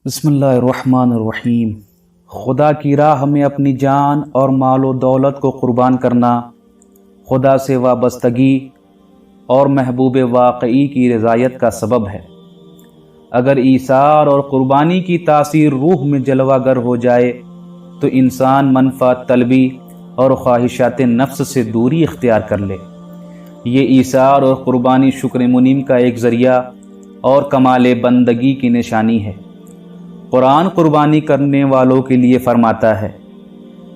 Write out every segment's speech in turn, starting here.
بسم اللہ الرحمن الرحیم۔ خدا کی راہ میں اپنی جان اور مال و دولت کو قربان کرنا خدا سے وابستگی اور محبوب واقعی کی رضایت کا سبب ہے۔ اگر ایثار اور قربانی کی تاثیر روح میں جلوہ گر ہو جائے تو انسان منفعت طلبی اور خواہشات نفس سے دوری اختیار کر لے۔ یہ ایثار اور قربانی شکر منعم کا ایک ذریعہ اور کمال بندگی کی نشانی ہے۔ قرآن قربانی کرنے والوں کے لیے فرماتا ہے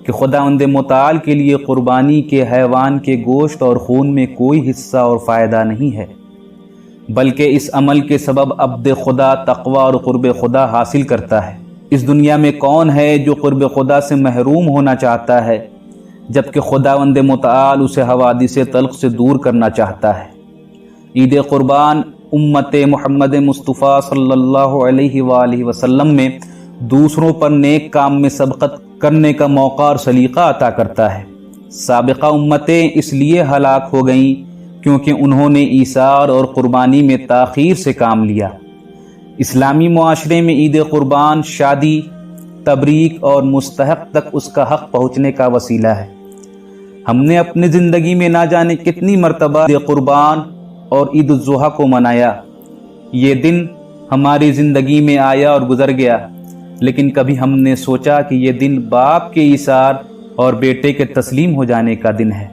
کہ خداوند متعال کے لیے قربانی کے حیوان کے گوشت اور خون میں کوئی حصہ اور فائدہ نہیں ہے، بلکہ اس عمل کے سبب عبد خدا تقوی اور قرب خدا حاصل کرتا ہے۔ اس دنیا میں کون ہے جو قرب خدا سے محروم ہونا چاہتا ہے جبکہ خداوند متعال اسے حوادث تلخ سے دور کرنا چاہتا ہے۔ عید قربان امت محمد مصطفیٰ صلی اللہ علیہ وآلہ وسلم میں دوسروں پر نیک کام میں سبقت کرنے کا موقع اور سلیقہ عطا کرتا ہے۔ سابقہ امتیں اس لیے ہلاک ہو گئیں کیونکہ انہوں نے ایثار اور قربانی میں تاخیر سے کام لیا۔ اسلامی معاشرے میں عید قربان شادی، تبریک اور مستحق تک اس کا حق پہنچنے کا وسیلہ ہے۔ ہم نے اپنی زندگی میں نہ جانے کتنی مرتبہ عید قربان اور عید الاضحیٰ کو منایا۔ یہ دن ہماری زندگی میں آیا اور گزر گیا، لیکن کبھی ہم نے سوچا کہ یہ دن باپ کے ایثار اور بیٹے کے تسلیم ہو جانے کا دن ہے۔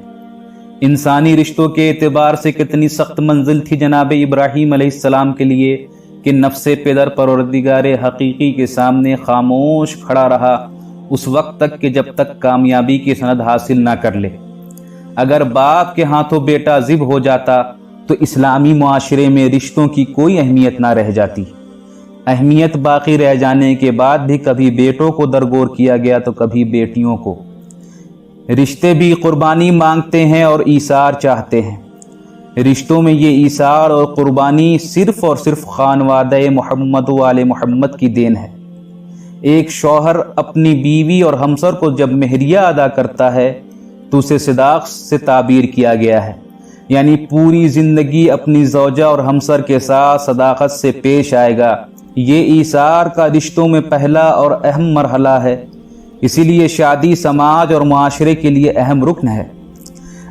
انسانی رشتوں کے اعتبار سے کتنی سخت منزل تھی جناب ابراہیم علیہ السلام کے لیے کہ نفس پدر پروردگار حقیقی کے سامنے خاموش کھڑا رہا اس وقت تک کہ جب تک کامیابی کی سند حاصل نہ کر لے۔ اگر باپ کے ہاتھوں بیٹا ذبح ہو جاتا تو اسلامی معاشرے میں رشتوں کی کوئی اہمیت نہ رہ جاتی۔ اہمیت باقی رہ جانے کے بعد بھی کبھی بیٹوں کو درگور کیا گیا تو کبھی بیٹیوں کو۔ رشتے بھی قربانی مانگتے ہیں اور ایثار چاہتے ہیں۔ رشتوں میں یہ ایثار اور قربانی صرف اور صرف خانوادہ محمد و آل محمد کی دین ہے۔ ایک شوہر اپنی بیوی اور ہمسر کو جب مہریہ ادا کرتا ہے تو اسے صداق سے تعبیر کیا گیا ہے، یعنی پوری زندگی اپنی زوجہ اور ہمسر کے ساتھ صداقت سے پیش آئے گا۔ یہ ایثار کا رشتوں میں پہلا اور اہم مرحلہ ہے، اسی لیے شادی سماج اور معاشرے کے لیے اہم رکن ہے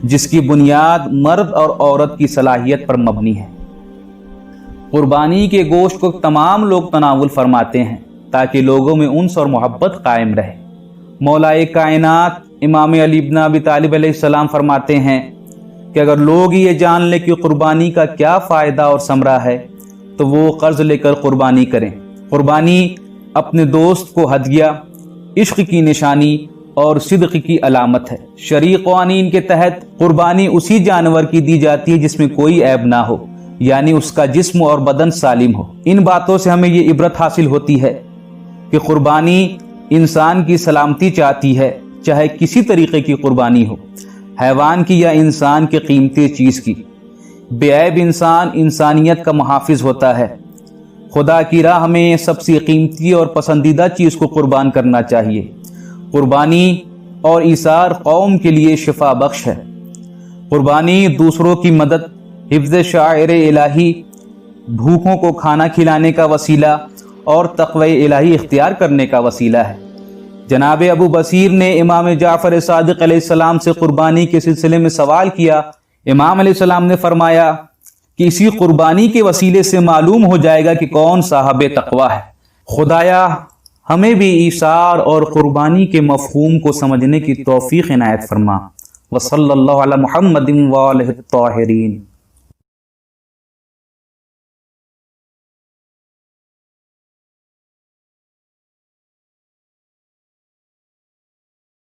جس کی بنیاد مرد اور عورت کی صلاحیت پر مبنی ہے۔ قربانی کے گوشت کو تمام لوگ تناول فرماتے ہیں تاکہ لوگوں میں انس اور محبت قائم رہے۔ مولائے کائنات امام علی بن ابی طالب علیہ السلام فرماتے ہیں کہ اگر لوگ یہ جان لیں کہ قربانی کا کیا فائدہ اور ثمرہ ہے تو وہ قرض لے کر قربانی کریں۔ قربانی اپنے دوست کو ہدیہ، عشق کی نشانی اور صدق کی علامت ہے۔ شرعی قوانین کے تحت قربانی اسی جانور کی دی جاتی ہے جس میں کوئی عیب نہ ہو، یعنی اس کا جسم اور بدن سالم ہو۔ ان باتوں سے ہمیں یہ عبرت حاصل ہوتی ہے کہ قربانی انسان کی سلامتی چاہتی ہے، چاہے کسی طریقے کی قربانی ہو، حیوان کی یا انسان کے قیمتی چیز کی۔ بے عیب انسان انسانیت کا محافظ ہوتا ہے۔ خدا کی راہ میں سب سے قیمتی اور پسندیدہ چیز کو قربان کرنا چاہیے۔ قربانی اور ایثار قوم کے لیے شفا بخش ہے۔ قربانی دوسروں کی مدد، حفظ شعائر الہی، بھوکوں کو کھانا کھلانے کا وسیلہ اور تقوی الہی اختیار کرنے کا وسیلہ ہے۔ جناب ابو بصیر نے امام جعفر صادق علیہ السلام سے قربانی کے سلسلے میں سوال کیا۔ امام علیہ السلام نے فرمایا کہ اسی قربانی کے وسیلے سے معلوم ہو جائے گا کہ کون صاحب تقوی ہے۔ خدایا ہمیں بھی ایثار اور قربانی کے مفہوم کو سمجھنے کی توفیق عنایت فرما۔ وصلی اللہ علی محمد وآلہ الطاہرین۔